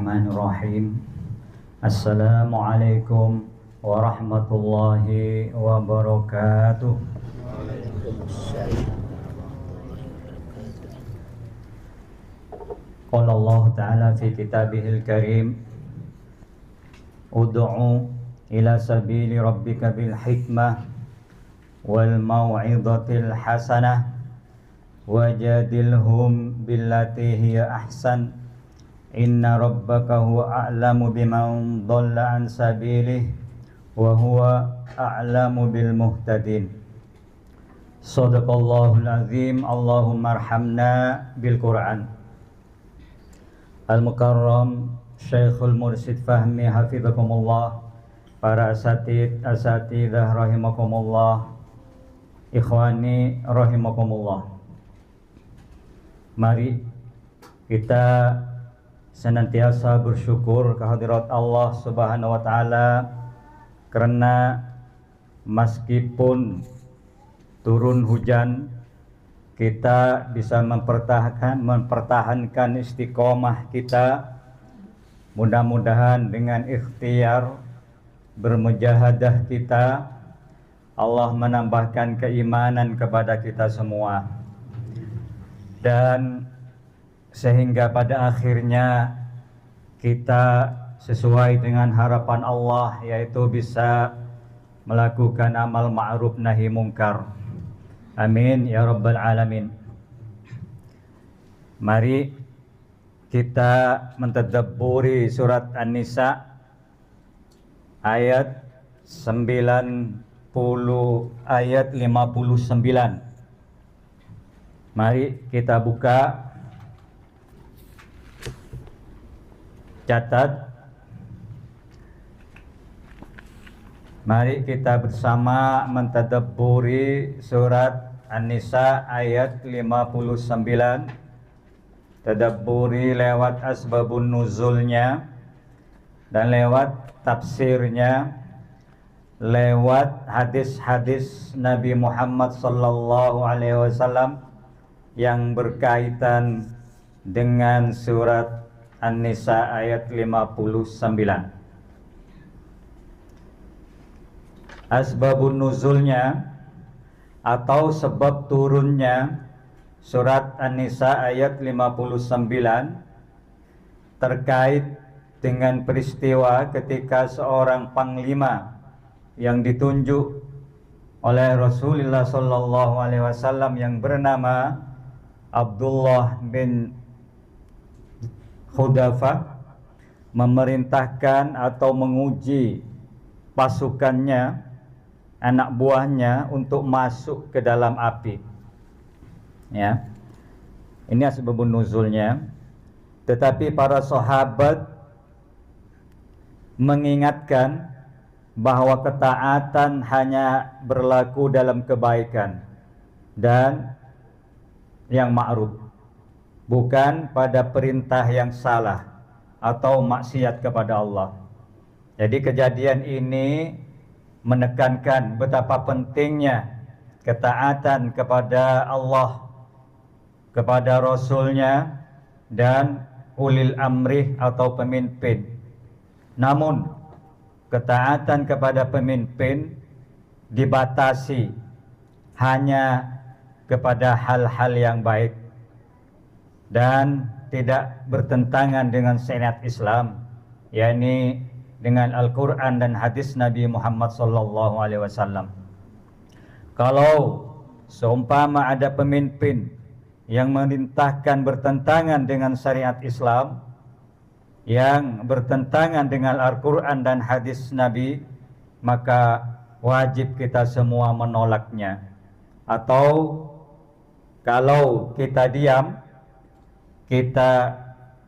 Bismillahirrahmanirrahim. Assalamualaikum warahmatullahi wabarakatuh. Qala Allah Ta'ala fi kitabihil karim, ud'u ila sabili rabbika bil hikmah wal mau'izatil hasanah wajadilhum billati hiya ahsan inna rabbaka huwa a'lamu biman dhalla an sabilihi wa huwa a'lamu bil muhtadin. Shadaqallahul azim. Allahumma arhamna bil Qur'an. Al-Mukarram Syekhul Mursyid Fahmi hafizakumullah, para asatidzah rahimakumullah, ikhwani rahimakumullah. Mari kita senantiasa bersyukur kehadirat Allah Subhanahu wa taala, karena meskipun turun hujan kita bisa mempertahankan istiqomah kita. Mudah-mudahan dengan ikhtiar bermujahadah kita, Allah menambahkan keimanan kepada kita semua, dan sehingga pada akhirnya kita sesuai dengan harapan Allah, yaitu bisa melakukan amal ma'ruf nahi mungkar. Amin ya rabbal alamin. Mari kita mentadabburi surat An-Nisa ayat 59. Mari kita buka, catat. Mari kita bersama mentadabburi surat An-Nisa ayat 59. Tadabburi lewat asbabun nuzulnya dan lewat tafsirnya, lewat hadis-hadis Nabi Muhammad sallallahu alaihi wasallam yang berkaitan dengan surat An-Nisa ayat 59. Asbabun nuzulnya atau sebab turunnya surat An-Nisa ayat 59 terkait dengan peristiwa ketika seorang panglima yang ditunjuk oleh Rasulullah sallallahu alaihi wasallam yang bernama Abdullah bin Khudafa memerintahkan atau menguji pasukannya, anak buahnya, untuk masuk ke dalam api. Ya, ini asbabun nuzulnya. Tetapi para sahabat mengingatkan bahwa ketaatan hanya berlaku dalam kebaikan dan yang ma'ruf, bukan pada perintah yang salah atau maksiat kepada Allah. Jadi kejadian ini menekankan betapa pentingnya ketaatan kepada Allah, kepada Rasulnya, dan ulil amrih atau pemimpin. Namun ketaatan kepada pemimpin dibatasi hanya kepada hal-hal yang baik dan tidak bertentangan dengan syariat Islam, yakni dengan Al-Quran dan hadis Nabi Muhammad SAW. Kalau seumpama ada pemimpin yang memerintahkan bertentangan dengan syariat Islam, yang bertentangan dengan Al-Quran dan hadis Nabi, maka wajib kita semua menolaknya. Atau kalau kita diam, kita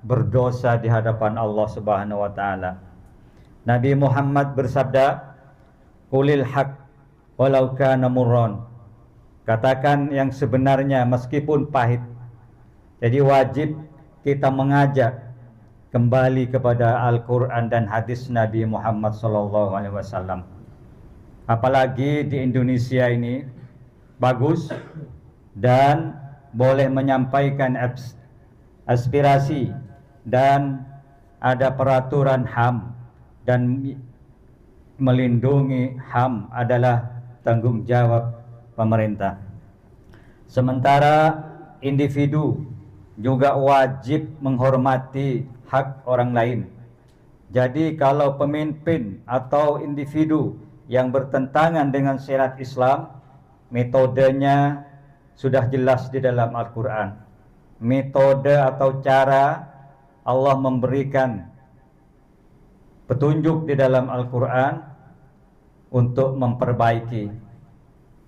berdosa di hadapan Allah Subhanahu wa taala. Nabi Muhammad bersabda, "Qulil haq walau kana murran." Katakan yang sebenarnya meskipun pahit. Jadi wajib kita mengajak kembali kepada Al-Quran dan hadis Nabi Muhammad SAW. Apalagi di Indonesia ini bagus dan boleh menyampaikan aspirasi dan ada peraturan HAM, dan melindungi HAM adalah tanggung jawab pemerintah. Sementara individu juga wajib menghormati hak orang lain. Jadi kalau pemimpin atau individu yang bertentangan dengan syariat Islam, metodenya sudah jelas di dalam Al-Quran. Metode atau cara Allah memberikan petunjuk di dalam Al-Quran untuk memperbaiki.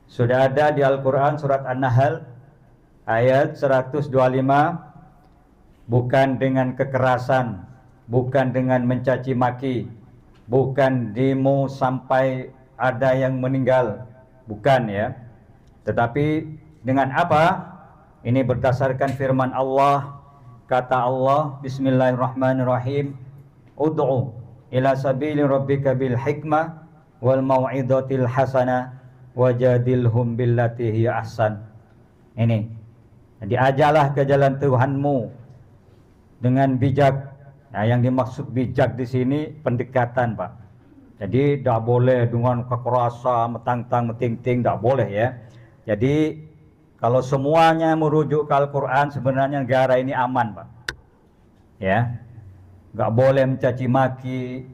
Sudah ada di Al-Quran surat An-Nahl ayat 125, bukan dengan kekerasan, bukan dengan mencaci maki, bukan demo sampai ada yang meninggal, bukan ya. Tetapi dengan apa? Ini berdasarkan firman Allah. Kata Allah, Bismillahirrahmanirrahim, ud'u ila sabili rabbika bil hikmah wal mau'izatil hasanah wajadilhum billati hiya ahsan. Ini, jadi ajalah ke jalan Tuhanmu dengan bijak. Nah, yang dimaksud bijak di sini pendekatan, Pak. Jadi tidak boleh dengan kekerasan, metang-tang, meting-ting, tidak boleh ya. Jadi kalau semuanya merujuk ke Al-Quran, sebenarnya negara ini aman, Pak. Ya, nggak boleh mencaci maki.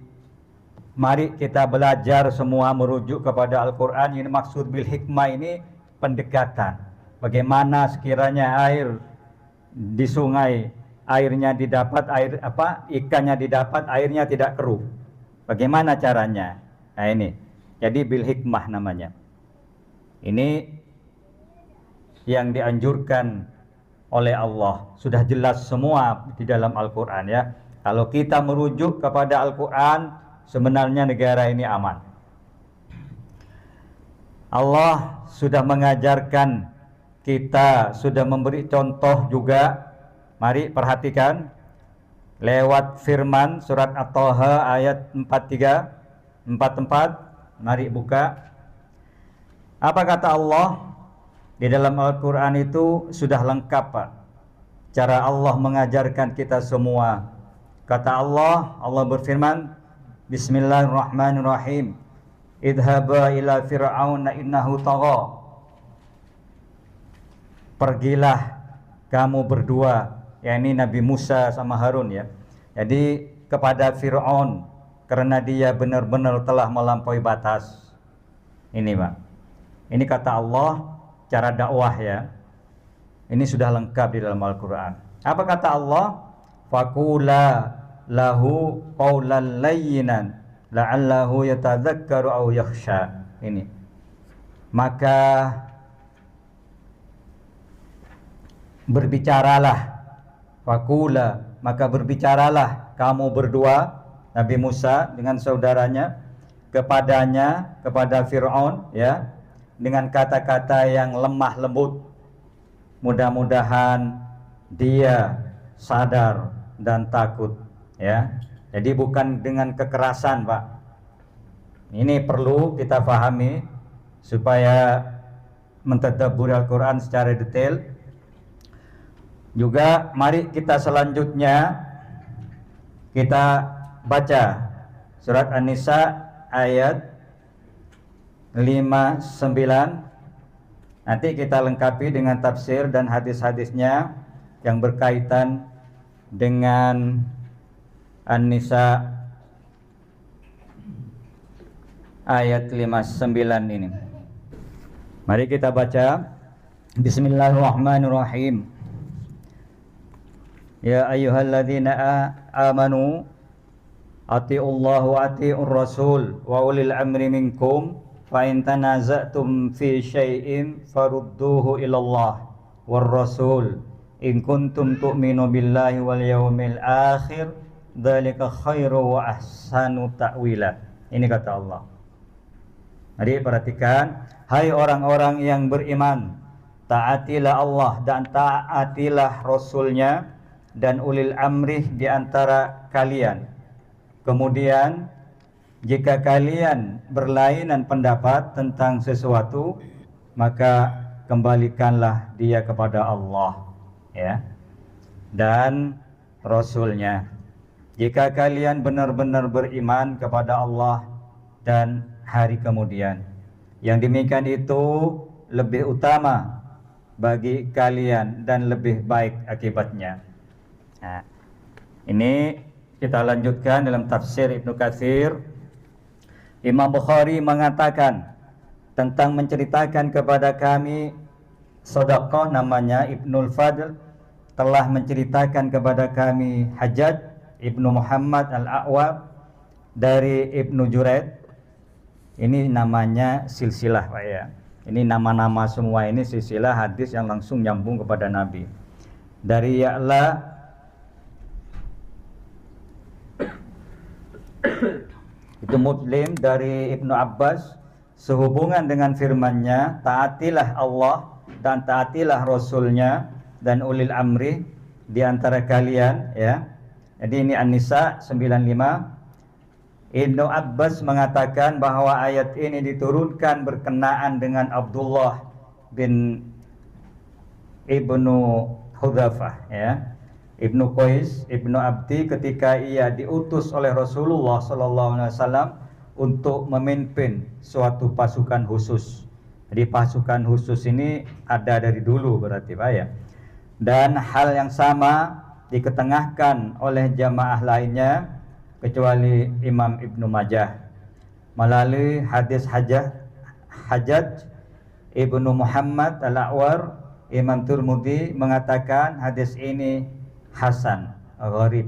Mari kita belajar semua merujuk kepada Al-Quran. Ini maksud bil hikmah ini pendekatan. Bagaimana sekiranya air di sungai, airnya didapat, ikannya didapat, airnya tidak keruh. Bagaimana caranya? Nah ini, jadi bil hikmah namanya. Ini yang dianjurkan oleh Allah. Sudah jelas semua di dalam Al-Quran ya. Kalau kita merujuk kepada Al-Quran, sebenarnya negara ini aman. Allah sudah mengajarkan kita, sudah memberi contoh juga. Mari perhatikan lewat firman surat At-Taha ayat 44. Mari buka. Apa kata Allah? Di dalam Al-Quran itu sudah lengkap, Pak. Cara Allah mengajarkan kita semua. Kata Allah, Allah berfirman, Bismillahirrahmanirrahim. Idhaba ila fir'auna innahu tagha. Pergilah kamu berdua, yakni Nabi Musa sama Harun ya. Jadi kepada Fir'aun, karena dia benar-benar telah melampaui batas. Ini Pak, ini kata Allah, cara dakwah ya. Ini sudah lengkap di dalam Al-Quran. Apa kata Allah? Faqula lahu qawlan layyinan la'allahu yatadzakkaru aw yakhsha. Ini. Maka berbicaralah, faqula, maka berbicaralah kamu berdua, Nabi Musa dengan saudaranya, kepadanya, kepada Fir'aun ya, dengan kata-kata yang lemah lembut. Mudah-mudahan dia sadar dan takut ya. Jadi bukan dengan kekerasan, Pak. Ini perlu kita pahami supaya mentadabburi Al-Quran secara detail. Juga mari kita selanjutnya kita baca surat An-Nisa ayat 59. Nanti kita lengkapi dengan tafsir dan hadis-hadisnya yang berkaitan dengan An-Nisa ayat 59 ini. Mari kita baca. Bismillahirrahmanirrahim. Ya ayyuhalladzina amanu atiullaha wa atiur rasul wa ulil amri minkum fa in tanaza'tum fi syai'in farudduhu ilallah war rasul in kuntum tu'minu billahi wal yawmil akhir dzalika khairu wa ahsanu ta'wila. Ini kata Allah. Mari perhatikan, hai orang-orang yang beriman, taatilah Allah dan taatilah Rasulnya dan ulil amri di antara kalian. Kemudian jika kalian berlainan pendapat tentang sesuatu, maka kembalikanlah dia kepada Allah ya, dan Rasulnya. jika kalian benar-benar beriman kepada Allah dan hari kemudian. Yang demikian itu lebih utama bagi kalian dan lebih baik akibatnya. Nah, ini kita lanjutkan dalam tafsir Ibnu Katsir. Imam Bukhari mengatakan tentang menceritakan kepada kami sedekah, namanya Ibnul Fadl telah menceritakan kepada kami Hajjaj Ibnu Muhammad Al-A'war dari Ibnu Juraid. Ini namanya silsilah, Pak ya. Ini nama-nama semua ini silsilah hadis yang langsung nyambung kepada Nabi. Dari Ya'la itu Muslim dari Ibnu Abbas sehubungan dengan firman-Nya, taatilah Allah dan taatilah Rasulnya dan ulil amri di antara kalian, ya. Jadi ini An-Nisa 95. Ibnu Abbas mengatakan bahwa ayat ini diturunkan berkenaan dengan Abdullah bin Ibnu Hudzafah, ya. Ibnu Qais, Ibnu Abdi, ketika ia diutus oleh Rasulullah SAW untuk memimpin suatu pasukan khusus. Jadi pasukan khusus ini ada dari dulu berarti, Pak ya. Dan hal yang sama diketengahkan oleh jamaah lainnya kecuali Imam Ibnu Majah melalui hadis Hajjaj Ibnu Muhammad Al-A'war. Imam Tirmidzi mengatakan hadis ini hasan, gharib.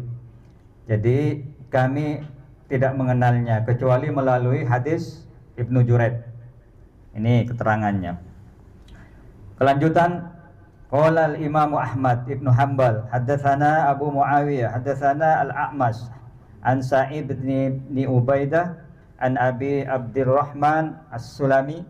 Jadi kami tidak mengenalnya kecuali melalui hadis Ibnu Juraid. Ini keterangannya. Kelanjutan, qala al-Imam Ahmad Ibnu Hanbal haddatsana Abu Muawiyah haddatsana Al-A'mas an Sa'id bin Ubaidah an Abi Abdurrahman As-Sulami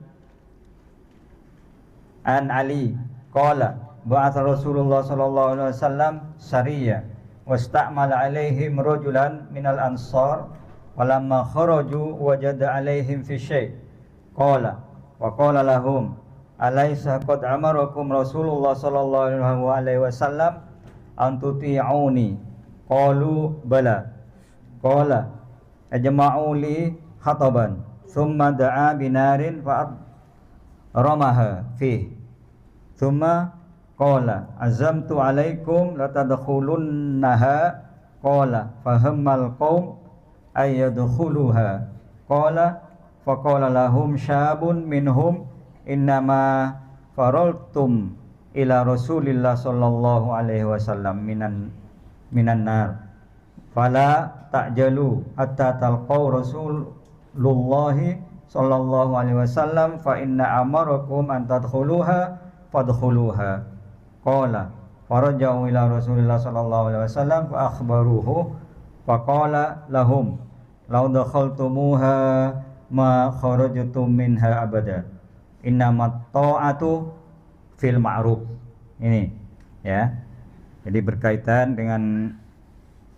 an Ali qala ba'atha Rasulullah sallallahu alaihi wasallam sariyah wasta'mala alaihim rajulan minal ansar walamma kharaju wajada alaihim fi syai' qala wa qala lahum alaysa qad amarakum Rasulullah sallallahu alaihi wasallam an tuti'uni qalu bala qala ajma'u li khataban thumma da'a binarin fa ramaha fihi thumma qala azamtu alaikum latadkhulunnaha qala fahammal qaum ayyadkhuluha qala faqala lahum syabun minhum innama faraltum ila Rasulillah sallallahu alaihi wasallam minan nar fala ta'jalu hatta talqaw Rasulullah sallallahu alaihi wasallam fa inna amarakum an tadkhuluha fadkhuluha qala faraja'u ila Rasulillah sallallahu alaihi wasallam fa akhbaruhu fa qala lahum law dakhaltumuha ma kharajtum minha abada innamat ta'atu fil ma'ruf. Ini ya. Jadi berkaitan dengan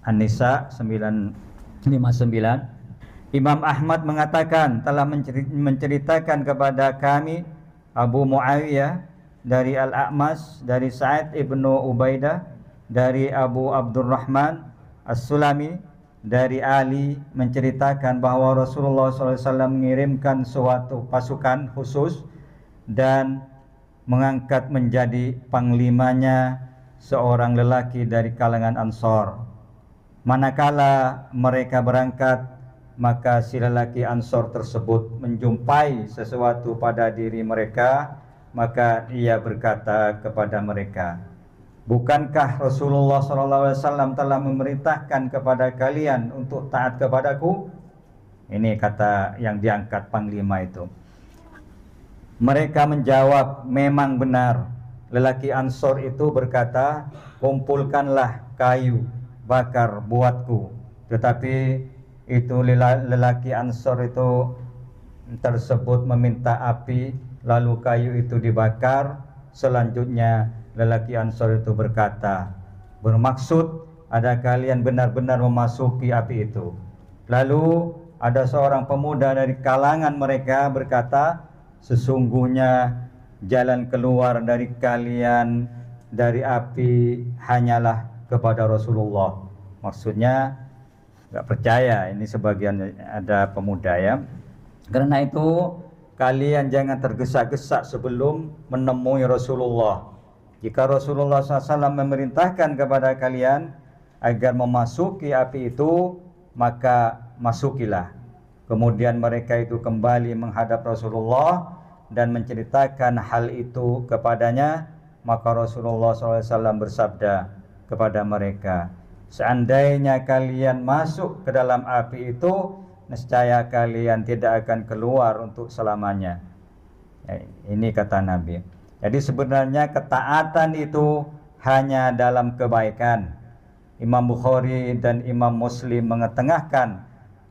An-Nisa 959. Imam Ahmad mengatakan telah menceritakan kepada kami Abu Muawiyah dari Al-A'mas dari Sa'id ibnu Ubaidah dari Abu Abdurrahman As-Sulami dari Ali menceritakan bahwa Rasulullah SAW mengirimkan suatu pasukan khusus dan mengangkat menjadi panglimanya seorang lelaki dari kalangan Ansor. Manakala mereka berangkat, maka si lelaki Ansor tersebut menjumpai sesuatu pada diri mereka, maka ia berkata kepada mereka, bukankah Rasulullah SAW telah memerintahkan kepada kalian untuk taat kepadaku? Ini kata yang diangkat panglima itu. Mereka menjawab, memang benar. Lelaki Ansor itu berkata, kumpulkanlah kayu bakar buatku. Tetapi itu lelaki Ansor itu tersebut meminta api, lalu kayu itu dibakar. Selanjutnya lelaki Ansor itu berkata, bermaksud ada kalian benar-benar memasuki api itu. Lalu ada seorang pemuda dari kalangan mereka berkata, sesungguhnya jalan keluar dari kalian dari api hanyalah kepada Rasulullah. Maksudnya nggak percaya. Ini sebagian ada pemuda ya. Karena itu kalian jangan tergesa-gesa sebelum menemui Rasulullah. Jika Rasulullah SAW memerintahkan kepada kalian agar memasuki api itu, maka masukilah. Kemudian mereka itu kembali menghadap Rasulullah dan menceritakan hal itu kepadanya. Maka Rasulullah SAW bersabda kepada mereka, seandainya kalian masuk ke dalam api itu, nescaya kalian tidak akan keluar untuk selamanya. Ini kata Nabi. Jadi sebenarnya ketaatan itu hanya dalam kebaikan. Imam Bukhari dan Imam Muslim mengetengahkan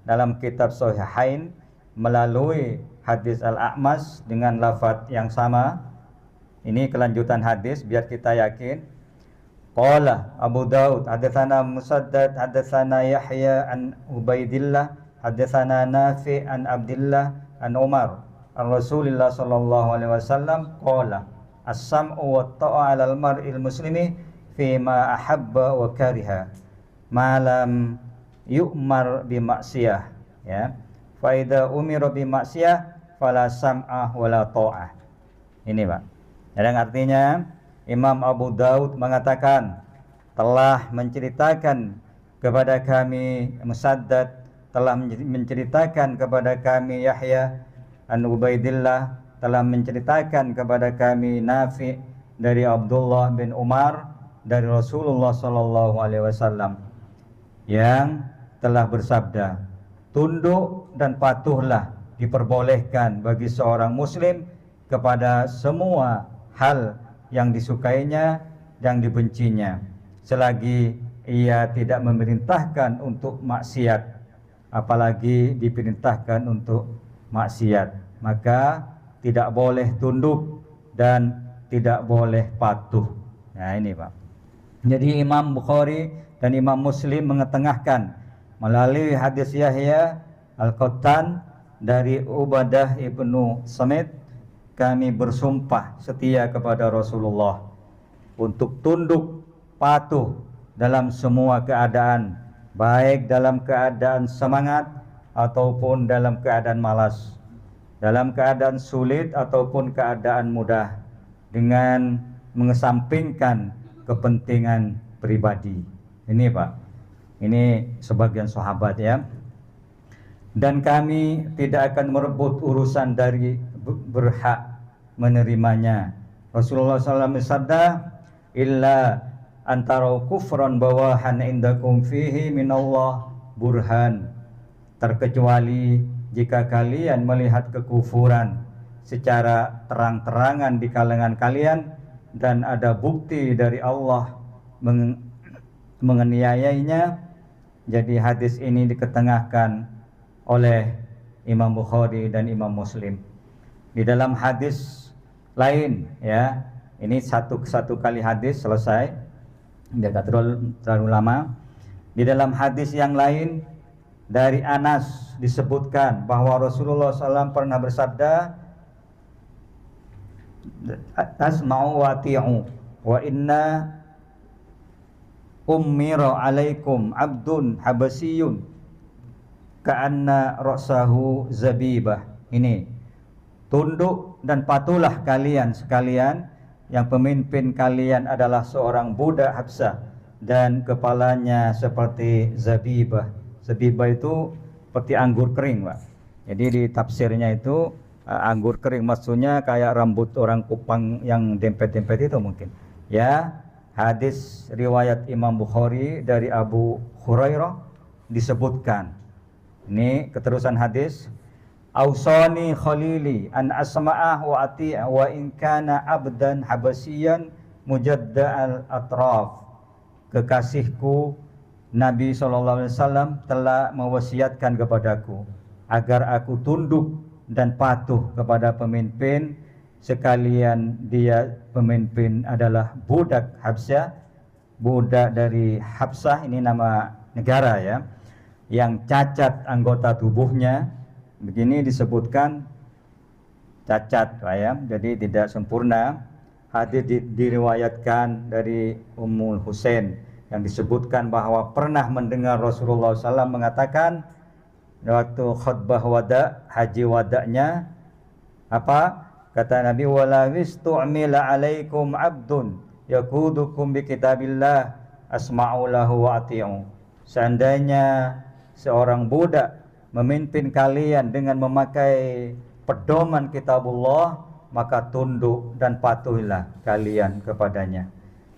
dalam kitab Sahihain melalui hadis Al-A'mas dengan lafaz yang sama. Ini kelanjutan hadis biar kita yakin. Qala Abu Daud hadatsana Musaddad hadatsana Yahya an Ubaidillah hadatsana Nafi' an Abdullah an Umar an Rasulillah sallallahu alaihi wasallam qala as-sam'u wa ta'a 'alal mar'il muslimi fima ahabba wa kariha ma lam yu'mar bi maksiyah, ya. Fa idza umira bi maksiyah fala sam'ah wala ta'ah. Ini, Pak. Yang artinya Imam Abu Daud mengatakan telah menceritakan kepada kami Musaddad, telah menceritakan kepada kami Yahya an Ubaidillah, telah menceritakan kepada kami Nafi' dari Abdullah bin Umar dari Rasulullah sallallahu alaihi wasallam yang telah bersabda, tunduk dan patuhlah diperbolehkan bagi seorang muslim kepada semua hal yang disukainya dan dibencinya, selagi ia tidak memerintahkan untuk maksiat, apalagi diperintahkan untuk maksiat, maka tidak boleh tunduk dan tidak boleh patuh. Nah ini, Pak. Jadi Imam Bukhari dan Imam Muslim mengetengahkan melalui hadis Yahya Al-Qattan dari Ubadah ibnu Samit, kami bersumpah setia kepada Rasulullah untuk tunduk patuh dalam semua keadaan, baik dalam keadaan semangat ataupun dalam keadaan malas, dalam keadaan sulit ataupun keadaan mudah, dengan mengesampingkan kepentingan pribadi. Ini, Pak. Ini sebagian sahabat ya. Dan kami tidak akan merebut urusan dari berhak menerimanya. Rasulullah SAW bersabda, illa antara kufran bawahan indakum fihi minallah burhan, terkecuali jika kalian melihat kekufuran secara terang-terangan di kalangan kalian dan ada bukti dari Allah menganiayainya. Jadi hadis ini diketengahkan oleh Imam Bukhari dan Imam Muslim. Di dalam hadis lain ya, ini satu kali hadis selesai, biar tidak terlalu lama. Di dalam hadis yang lain dari Anas disebutkan bahwa Rasulullah SAW pernah bersabda, asma'u wa ati'u wa inna ummira alaikum abdun habasiyun ka'anna ra'sahu zabibah. Ini, tunduk dan patuhlah kalian sekalian, yang pemimpin kalian adalah seorang budak Habsah dan kepalanya seperti zabibah. Zabibah itu seperti anggur kering, Pak. Jadi di tafsirnya itu anggur kering maksudnya kayak rambut orang Kupang yang dempet-dempet itu mungkin. Ya, hadis riwayat Imam Bukhari dari Abu Hurairah disebutkan. Ini keterusan hadis. Ausani khalili an asma'ah wa ati'ah wa in kana abdan habasiyan mujadda'al atraf. Kekasihku Nabi SAW telah mewasiatkan kepadaku agar aku tunduk dan patuh kepada pemimpin, sekalian dia pemimpin adalah budak Habsyah, budak dari Habsah, ini nama negara ya, yang cacat anggota tubuhnya. Begini disebutkan cacat, Pak ya, jadi tidak sempurna. Hadis diriwayatkan dari Ummul Husain yang disebutkan bahwa pernah mendengar Rasulullah SAW mengatakan waktu khutbah wada, haji wada'nya, apa kata Nabi, wala wistu'mila alaikum abdun yakudukum bi kitabillah asma'u lahu wa ati'u. Seandainya seorang budak memimpin kalian dengan memakai pedoman kitabullah, maka tunduk dan patuhilah kalian kepadanya.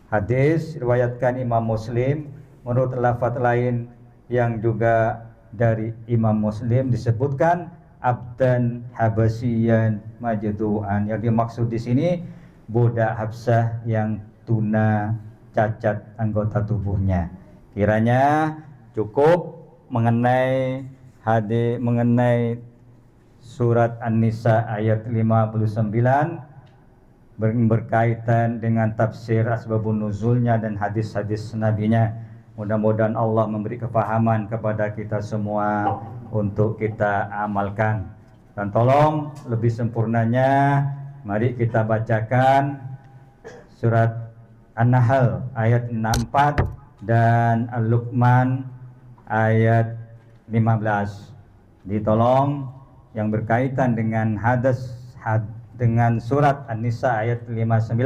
Hadis riwayatkan Imam Muslim. Menurut lafaz lain yang juga dari Imam Muslim disebutkan abdan habasyian majdu'an. Yang dimaksud di sini budak Habsah yang tuna cacat anggota tubuhnya. Kiranya cukup mengenai surat An-Nisa ayat 59 berkaitan dengan tafsir asbabun nuzulnya dan hadis-hadis nabinya. Mudah-mudahan Allah memberi kefahaman kepada kita semua untuk kita amalkan. Dan tolong lebih sempurnanya, mari kita bacakan surat An-Nahl ayat 64 dan Al-Luqman ayat 15. Ditolong yang berkaitan dengan dengan surat An-Nisa ayat 59,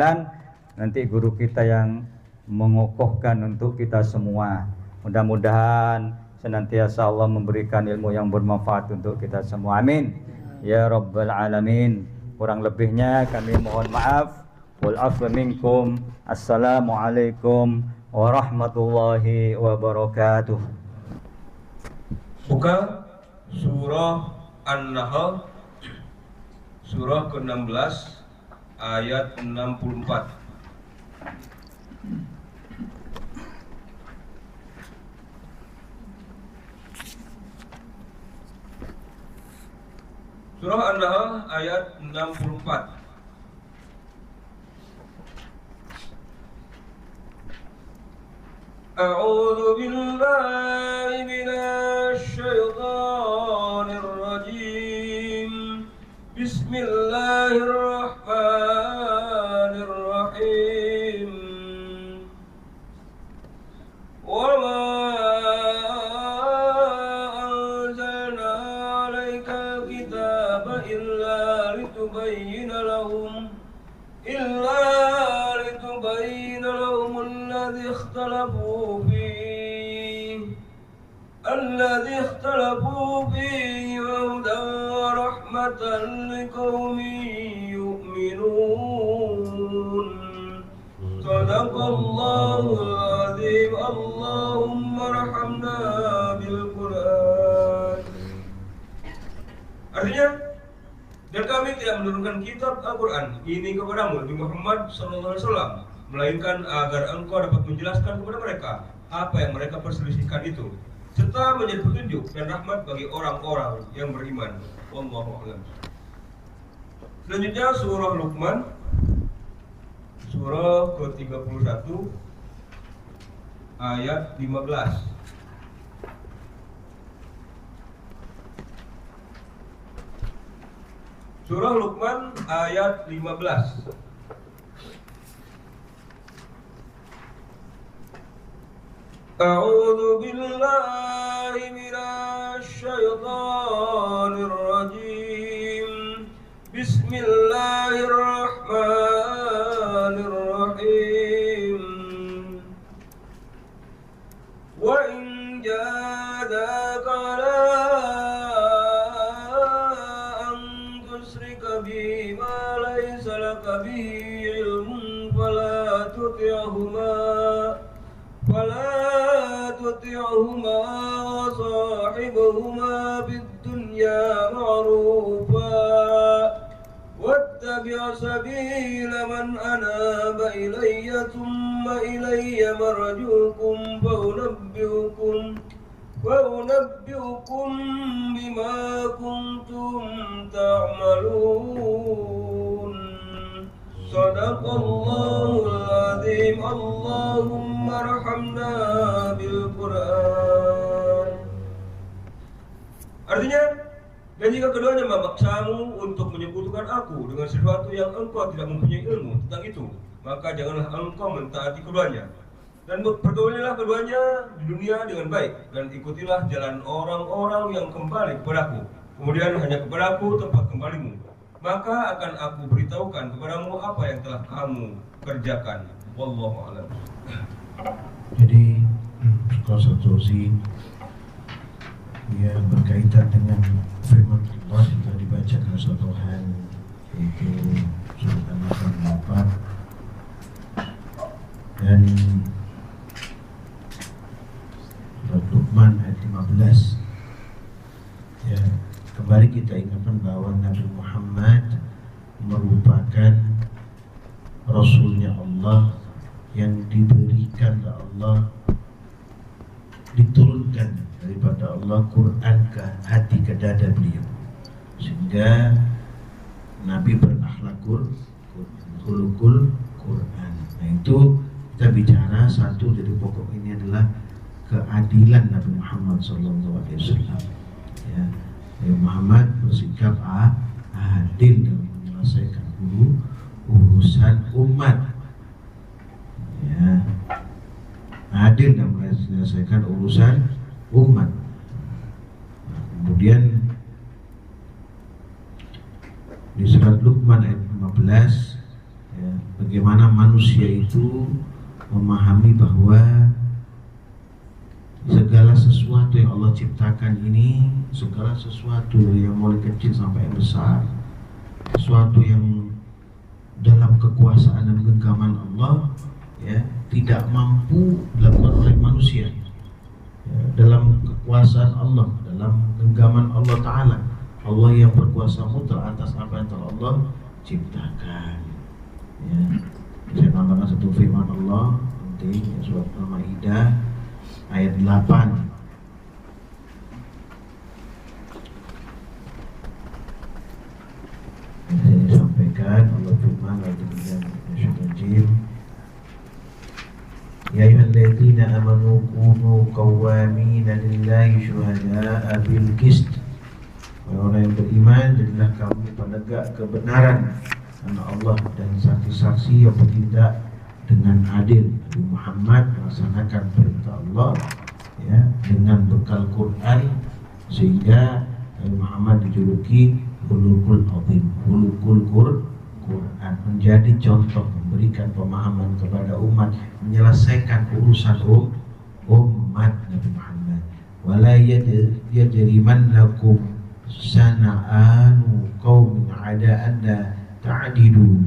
nanti guru kita yang mengokohkan untuk kita semua. Mudah-mudahan senantiasa Allah memberikan ilmu yang bermanfaat untuk kita semua. Amin ya rabbal alamin. Kurang lebihnya kami mohon maaf. Wal afwa minkum. Assalamualaikum warahmatullahi wabarakatuh. Buka surah An-Nahl surah ke-16 ayat 64. Surah An-Nahl ayat 64. A'udzu billahi minasy syaithanir rajim. Bismillahirrahmanirrahim. Wa ma anzalna 'alaikal kitaba illa litubayyana lahum alladhi ikhtalafu fihi wa hudan wa rahmatan liqaumin yu'minun. Sadaqallahul azim. Allahumma arhamna bil Qur'an. Artinya, dan kami tidak menurunkan kitab Al-Quran ini kepadamu, Nabi Muhammad SAW, melainkan agar engkau dapat menjelaskan kepada mereka apa yang mereka perselisihkan itu, serta menjadi petunjuk dan rahmat bagi orang-orang yang beriman. Wallahu a'lam. Selanjutnya surah Luqman, surah ke-31 ayat 15. Surah Luqman ayat 15. A'udzu billahi minasy syaithanir rajim. Bismillahirrahmanirrahim. Wa in jadaka bima laysa laka bihi ilmun fala tuti'huma wa sahibuhuma fid dunya ma'rufa wattabi' sabila man anaba ilayya thumma ilayya marji'ukum وأنبئكم بما كنتم تعملون. صدق الله العظيم. اللهم ارحمنا بالقرآن. Artinya, dan jika keduanya memaksamu untuk menyekutukan aku dengan sesuatu yang engkau tidak mempunyai ilmu tentang itu, maka janganlah engkau mentaati keduanya. Dan pergaulilah keduanya di dunia dengan baik, dan ikutilah jalan orang-orang yang kembali kepadaku. Kemudian hanya kepadaku tempat kembalimu. Maka akan aku beritahukan kepadamu apa yang telah kamu kerjakan. Wallahu a'lam. Jadi Ustaz Fauzi ya berkaitan dengan firman Allah yang telah dibacakan oleh Tuhan, yaitu surat An-Nahl 4 dan surat Luqman ayat 15. Ya, kembali kita ingatkan bahwa Nabi Muhammad merupakan Rasulnya Allah yang diberikan oleh Allah, diturunkan daripada Allah Quran ke hati, ke dada beliau, sehingga Nabi berakhlakul khuluqul Quran. Nah itu kita bicara satu dari pokok ini adalah keadilan Nabi Muhammad SAW. Ya, Nabi Muhammad bersikap adil dalam menyelesaikan urusan umat. Ya, adil dalam menyelesaikan urusan umat. Nah, kemudian di surat Luqman ayat 15, ya, bagaimana manusia itu memahami bahwa segala sesuatu yang Allah ciptakan ini, segala sesuatu yang mulai kecil sampai yang besar, sesuatu yang dalam kekuasaan dan genggaman Allah, ya, tidak mampu dilakukan oleh manusia. Ya, dalam kekuasaan Allah, dalam genggaman Allah Ta'ala, Allah yang berkuasa mutlak atas apa yang telah Allah ciptakan. Ya, saya tambahkan satu firman Allah penting, ya, surat Al-Maidah ayat 8. Saya disampaikan Allah firman ayat 9. Ya ayyuhalladzina amanu kunu qawwamina lillahi syuhada'a bil qist. Orang yang beriman, jadilah kamu penegak kebenaran karena Allah dan saksi-saksi yang bertindak dengan adil. Nabi Muhammad melaksanakan perintah Allah, ya, dengan bekal Quran, sehingga Nabi Muhammad dijuluki Khuluqul Azim, Khuluqul Quran, menjadi contoh, memberikan pemahaman kepada umat, menyelesaikan urusan umat Nabi Muhammad. Wala yajrimannakum sana'anu qaumin ada anda ta'dilu.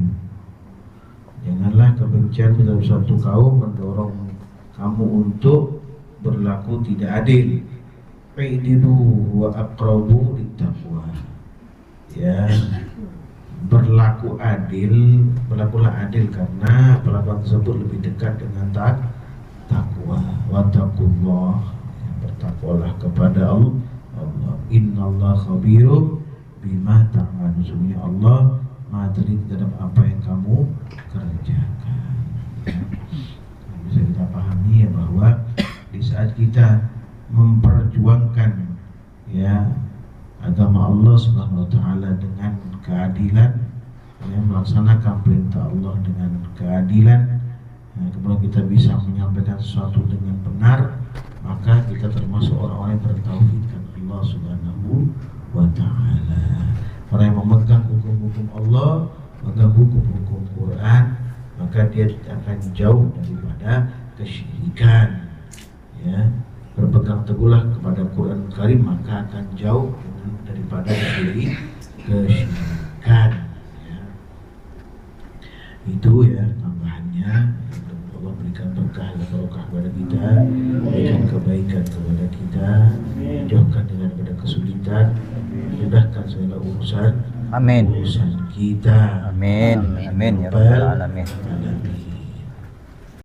Janganlah kebencian dalam suatu kaum mendorong kamu untuk berlaku tidak adil. I'dilu wa aqrabu littaqwa. Ya, berlakulah adil karena perlakuan tersebut lebih dekat dengan takwa. Wattaqullah, bertakwalah kepada Allah. Innallaha khabirum bima ta'malun. Sesungguhnya Allah Maha teliti terhadap apa yang kamu kerjakan. Bisa kita pahami ya bahwa di saat kita memperjuangkan, ya, agama Allah Subhanahu wa taala dengan keadilan, ya, melaksanakan perintah Allah dengan keadilan, ya, kemudian kita bisa menyampaikan sesuatu dengan benar, maka kita termasuk orang-orang yang bertauhidkan Allah Subhanahu wa taala. Orang yang memegang hukum-hukum Allah, memegang hukum-hukum Quran, maka dia akan jauh daripada kesyirikan. Ya, berpegang teguhlah kepada Quran Karim, maka akan jauh daripada kesyirikan. Ya. Itu ya tambahannya. Allah berikan berkah dan barokah kepada kita, berikan kebaikan kepada kita, jauhkan daripada kesulitan, mudahkan segala urusan. Amin. Urusan kita. Amin. Amin ya rabbal alamin. Amin.